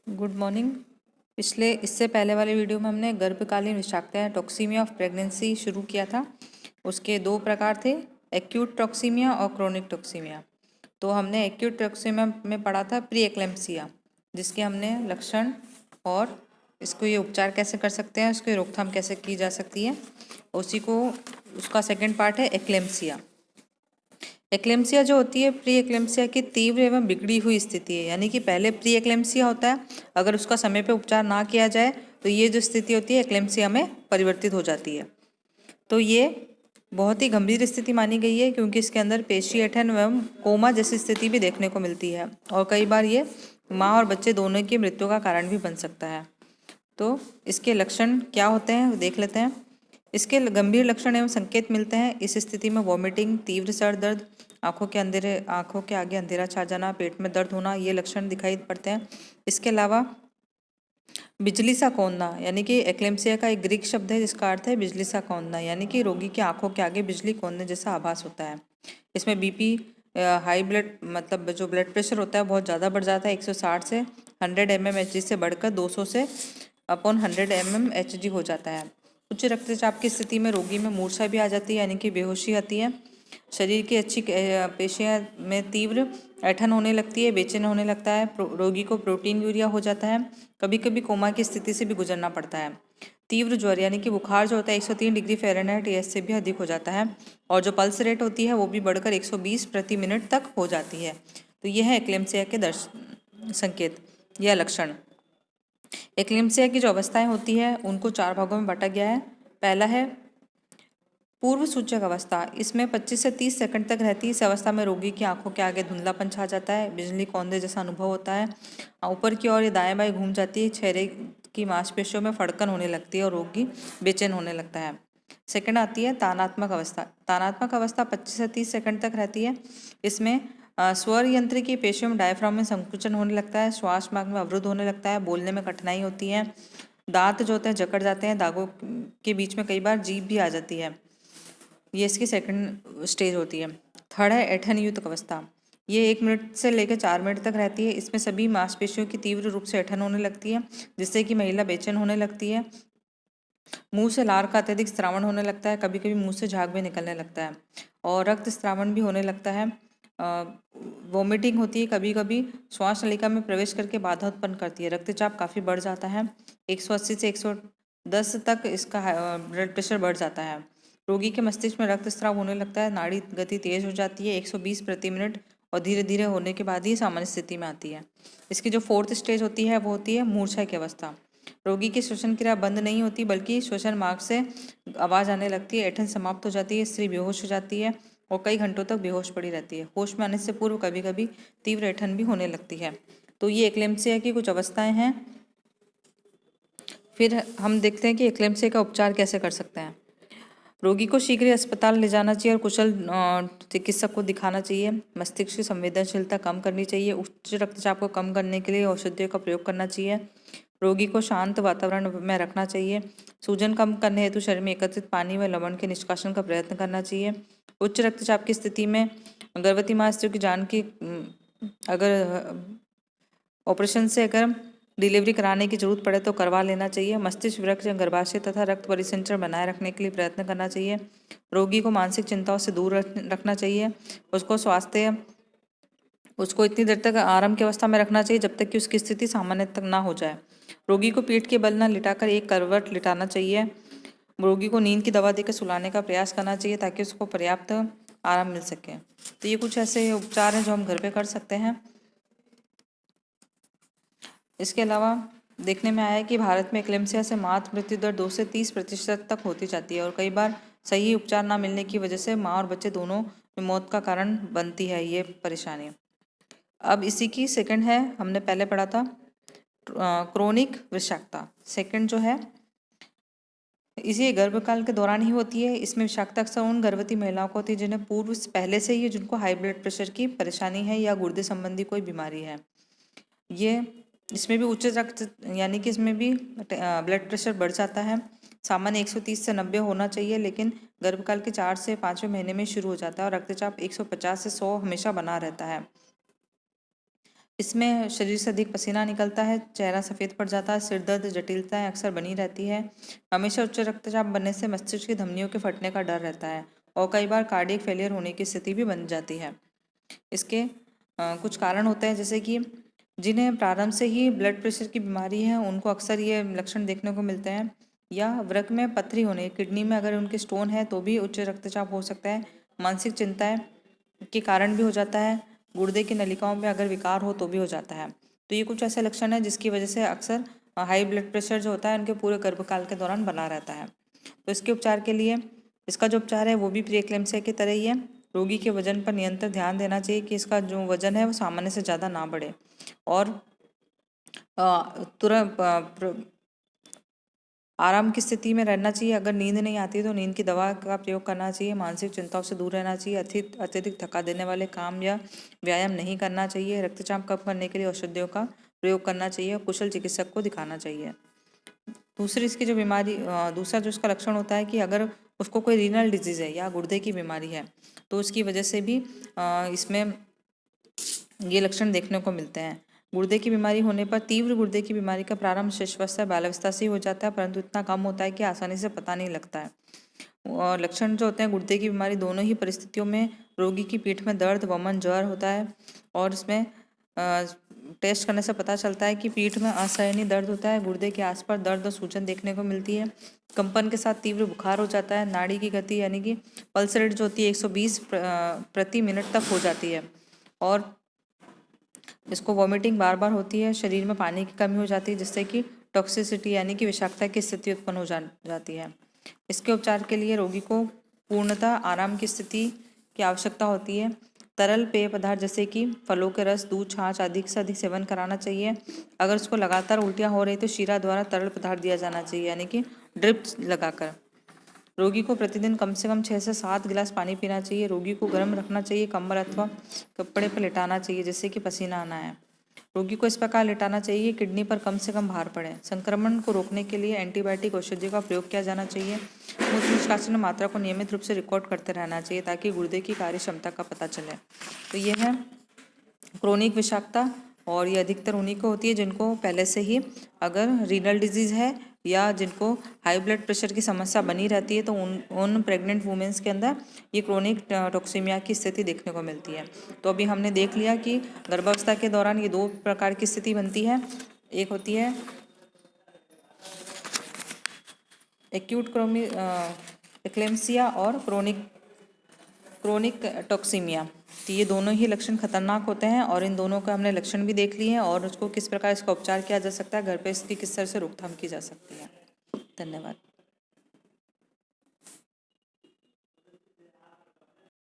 Good morning. इससे पहले वाले वीडियो में हमने गर्भकालीन विषाक्तता टॉक्सीमिया ऑफ प्रेगनेंसी शुरू किया था। उसके दो प्रकार थे, एक्यूट टॉक्सीमिया और क्रोनिक टॉक्सीमिया। तो हमने एक्यूट टॉक्सीमिया में पढ़ा था प्री एक्लेम्पसिया, जिसके हमने लक्षण और इसको ये उपचार कैसे कर सकते हैं, उसकी रोकथाम कैसे की जा सकती है, उसका सेकेंड पार्ट है एक्लेम्पसिया। एक्लेम्पसिया जो होती है प्री एक्लेम्पसिया की तीव्र एवं बिगड़ी हुई स्थिति है, यानी कि पहले प्री एक्लेम्पसिया होता है, अगर उसका समय पे उपचार ना किया जाए तो ये जो स्थिति होती है एक्लेम्पसिया में परिवर्तित हो जाती है। तो ये बहुत ही गंभीर स्थिति मानी गई है, क्योंकि इसके अंदर पेशी ऐंठन एवं कोमा जैसी स्थिति भी देखने को मिलती है, और कई बार ये माँ और बच्चे दोनों की मृत्यु का कारण भी बन सकता है। तो इसके लक्षण क्या होते हैं देख लेते हैं। इसके गंभीर लक्षण एवं संकेत मिलते हैं। इस स्थिति में वॉमिटिंग, तीव्र सर दर्द, आंखों के आगे अंधेरा छा जाना, पेट में दर्द होना, ये लक्षण दिखाई पड़ते हैं। इसके अलावा बिजली सा कौंधना, यानी कि एक्लेम्पसिया का एक ग्रीक शब्द है जिसका अर्थ है बिजली सा कौंधना, यानी कि रोगी की आंखों के आगे बिजली कौंधने जैसा आभास होता है। इसमें बीपी, हाई ब्लड मतलब जो ब्लड प्रेशर होता है बहुत ज़्यादा बढ़ जाता है, 160 से 100 mmHg से बढ़कर 200 से अपॉन 100 mmHg हो जाता है। उच्च रक्तचाप की स्थिति में रोगी में मूर्छा भी आ जाती है, यानी कि बेहोशी आती है। शरीर की अच्छी पेशियाँ में तीव्र ऐंठन होने लगती है, बेचैन होने लगता है, रोगी को प्रोटीन यूरिया हो जाता है, कभी कभी कोमा की स्थिति से भी गुजरना पड़ता है। तीव्र ज्वर यानी कि बुखार जो होता है 103 डिग्री फ़ारेनहाइट या इससे भी अधिक हो जाता है, और जो पल्स रेट होती है वो भी बढ़कर 120 प्रति मिनट तक हो जाती है। तो यह है एक्लेम्पसिया के संकेत या लक्षण। एक्लेम्पसिया की जो अवस्थाएं होती है उनको 4 भागों में बांटा गया है। पहला है पूर्व सूचक अवस्था, इसमें 25 से 30 सेकंड तक रहती है। इस अवस्था में रोगी की आंखों के आगे धुंधलापन छा जाता है, बिजली कौंधे जैसा अनुभव होता है, ऊपर की ओर ये दाएं बाएं घूम जाती है, चेहरे की मांसपेशियों में फड़कन होने लगती है और रोगी बेचैन होने लगता है। सेकंड आती है तानात्मक अवस्था। तानात्मक अवस्था 25 से 30 सेकंड तक रहती है। इसमें स्वर यंत्र की पेशियों में डायफ्राम में संकुचन होने लगता है, श्वास मार्ग में अवरुद्ध होने लगता है, बोलने में कठिनाई होती है, दांत जो होते हैं जकड़ जाते हैं, दागों के बीच में कई बार जीभ भी आ जाती है। ये इसकी सेकंड स्टेज होती है। थर्ड है ऐंठन युक्त अवस्था। ये 1 मिनट से लेकर 4 मिनट तक रहती है। इसमें सभी मांसपेशियों की तीव्र रूप से ऐंठन होने लगती है, जिससे कि महिला बेचैन होने लगती है। मुंह से लार का अत्यधिक स्रावन होने लगता है, कभी कभी मुंह से झाग भी निकलने लगता है, और रक्त स्रावन भी होने लगता है। वोमिटिंग होती है, कभी कभी श्वास नलिका में प्रवेश करके बाधा उत्पन्न करती है। रक्तचाप काफ़ी बढ़ जाता है, 180 से 110 तक इसका ब्लड प्रेशर बढ़ जाता है। रोगी के मस्तिष्क में रक्तस्राव होने लगता है, नाड़ी गति तेज हो जाती है 120 प्रति मिनट, और धीरे धीरे होने के बाद ही सामान्य स्थिति में आती है। इसकी जो फोर्थ स्टेज होती है वो होती है मूर्छा की अवस्था। रोगी की श्वसन क्रिया बंद नहीं होती, बल्कि श्वसन मार्ग से आवाज़ आने लगती है, ऐंठन समाप्त हो जाती है, स्त्री बेहोश हो जाती है और कई घंटों तक बेहोश पड़ी रहती है। होश में आने से पूर्व कभी कभी तीव्र ऐंठन भी होने लगती है। तो ये एक्लेम्पसिया की कुछ अवस्थाएं हैं। फिर हम देखते हैं कि एक्लेम्पसिया का उपचार कैसे कर सकते हैं। रोगी को शीघ्र ही अस्पताल ले जाना चाहिए और कुशल चिकित्सक को दिखाना चाहिए। मस्तिष्क की संवेदनशीलता कम करनी चाहिए। उच्च रक्तचाप को कम करने के लिए औषधियों का प्रयोग करना चाहिए। रोगी को शांत वातावरण में रखना चाहिए। सूजन कम करने हेतु शरीर में एकत्रित पानी व लवण के निष्कासन का प्रयत्न करना चाहिए। उच्च रक्तचाप की स्थिति में गर्भवती माँ स्त्रियों की जान की अगर ऑपरेशन से अगर डिलीवरी कराने की जरूरत पड़े तो करवा लेना चाहिए। मस्तिष्क वृक्क या गर्भाशय तथा रक्त परिसंचरण बनाए रखने के लिए प्रयत्न करना चाहिए। रोगी को मानसिक चिंताओं से दूर रखना चाहिए। उसको इतनी देर तक आराम की अवस्था में रखना चाहिए जब तक कि उसकी स्थिति सामान्य तक ना हो जाए। रोगी को पीठ के बल न लिटाकर एक करवट लिटाना चाहिए। रोगी को नींद की दवा देकर सुलाने का प्रयास करना चाहिए ताकि उसको पर्याप्त आराम मिल सके। तो ये कुछ ऐसे उपचार हैं जो हम घर पे कर सकते हैं। इसके अलावा देखने में आया है कि भारत में एक्लेम्पसिया से मातृ मृत्यु दर 2 से 30% तक होती जाती है, और कई बार सही उपचार ना मिलने की वजह से माँ और बच्चे दोनों में मौत का कारण बनती है ये परेशानी। अब इसी की सेकंड है, हमने पहले पढ़ा था क्रोनिक विषाक्तता। सेकंड जो है इसी गर्भकाल के दौरान ही होती है। इसमें विषाक्तता अक्सर उन गर्भवती महिलाओं को होती है जिन्हें पूर्व पहले से ही जिनको हाई ब्लड प्रेशर की परेशानी है या गुर्दे संबंधी कोई बीमारी है। ये इसमें भी उच्च रक्त यानी कि इसमें भी ब्लड प्रेशर बढ़ जाता है। सामान्य 130 से 90 होना चाहिए, लेकिन गर्भकाल के 4 से 5वें महीने में शुरू हो जाता है, और रक्तचाप 150 से 100 हमेशा बना रहता है। इसमें शरीर से अधिक पसीना निकलता है, चेहरा सफ़ेद पड़ जाता है, सिर दर्द, जटिलताएं अक्सर बनी रहती है। हमेशा उच्च रक्तचाप बनने से मस्तिष्क की धमनियों के फटने का डर रहता है और कई बार कार्डियक फेलियर होने की स्थिति भी बन जाती है। इसके कुछ कारण होते हैं, जैसे कि जिन्हें प्रारंभ से ही ब्लड प्रेशर की बीमारी है उनको अक्सर ये लक्षण देखने को मिलते हैं, या वृक्क में पथरी होने, किडनी में अगर उनके स्टोन है तो भी उच्च रक्तचाप हो सकता है। मानसिक चिंताएं के कारण भी हो जाता है। गुर्दे की नलिकाओं में अगर विकार हो तो भी हो जाता है। तो ये कुछ ऐसे लक्षण हैं जिसकी वजह से अक्सर हाई ब्लड प्रेशर जो होता है उनके पूरे गर्भकाल के दौरान बना रहता है। तो इसके उपचार के लिए इसका जो उपचार है वो भी प्री एक्लेम्सिया की तरह ही है। रोगी के वजन पर निरंतर ध्यान देना चाहिए कि इसका जो वजन है वो सामान्य से ज़्यादा ना बढ़े, और तुरंत आराम की स्थिति में रहना चाहिए। अगर नींद नहीं आती तो नींद की दवा का प्रयोग करना चाहिए। मानसिक चिंताओं से दूर रहना चाहिए। अत्यधिक थका देने वाले काम या व्यायाम नहीं करना चाहिए। रक्तचाप कम करने के लिए औषधियों का प्रयोग करना चाहिए और कुशल चिकित्सक को दिखाना चाहिए। दूसरी इसकी जो बीमारी दूसरा जो इसका लक्षण होता है कि अगर उसको कोई रीनल डिजीज़ है या गुर्दे की बीमारी है तो उसकी वजह से भी इसमें ये लक्षण देखने को मिलते हैं। गुर्दे की बीमारी होने पर तीव्र गुर्दे की बीमारी का प्रारंभ शिशुअवस्था बाल्यावस्था से ही हो जाता है, परंतु इतना कम होता है कि आसानी से पता नहीं लगता है। और लक्षण जो होते हैं गुर्दे की बीमारी, दोनों ही परिस्थितियों में रोगी की पीठ में दर्द, वमन, ज्वर होता है, और इसमें टेस्ट करने से पता चलता है कि पीठ में असहनीय दर्द होता है। गुर्दे के आसपास दर्द और सूजन देखने को मिलती है। कंपन के साथ तीव्र बुखार हो जाता है। नाड़ी की गति यानी कि पल्स रेट जो होती है 120 प्रति मिनट तक हो जाती है, और इसको वॉमिटिंग बार बार होती है। शरीर में पानी की कमी हो जाती है जिससे कि टॉक्सिसिटी यानी कि विषाक्तता की स्थिति उत्पन्न हो जाती है। इसके उपचार के लिए रोगी को पूर्णतः आराम की स्थिति की आवश्यकता होती है। तरल पेय पदार्थ जैसे कि फलों के रस, दूध, छाछ अधिक से अधिक सेवन कराना चाहिए। अगर उसको लगातार उल्टियाँ हो रही तो शीरा द्वारा तरल पदार्थ दिया जाना चाहिए, यानी कि ड्रिप लगाकर। रोगी को प्रतिदिन कम से कम 6 से 7 गिलास पानी पीना चाहिए। रोगी को गर्म रखना चाहिए। कंबल अथवा कपड़े पर लिटाना चाहिए जिससे कि पसीना आना है। रोगी को इस प्रकार लिटाना चाहिए किडनी पर कम से कम भार पड़े। संक्रमण को रोकने के लिए एंटीबायोटिक औषधियों का प्रयोग किया जाना चाहिए। मूत्र निष्कासन मात्रा को नियमित रूप से रिकॉर्ड करते रहना चाहिए ताकि गुर्दे की कार्य क्षमता का पता चले। तो यह है क्रोनिक विषाक्तता, और ये अधिकतर उन्हीं को होती है जिनको पहले से ही अगर रीनल डिजीज़ है या जिनको हाई ब्लड प्रेशर की समस्या बनी रहती है, तो उन प्रेग्नेंट वुमेंस के अंदर ये क्रोनिक टॉक्सीमिया की स्थिति देखने को मिलती है। तो अभी हमने देख लिया कि गर्भावस्था के दौरान ये दो प्रकार की स्थिति बनती है। एक होती है एक्यूट एक्लेम्सिया और क्रोनिक टॉक्सीमिया। तो ये दोनों ही लक्षण खतरनाक होते हैं, और इन दोनों का हमने लक्षण भी देख लिए हैं और उसको किस प्रकार इसका उपचार किया जा सकता है, घर पे इसकी किस तरह से रोकथाम की जा सकती है। धन्यवाद।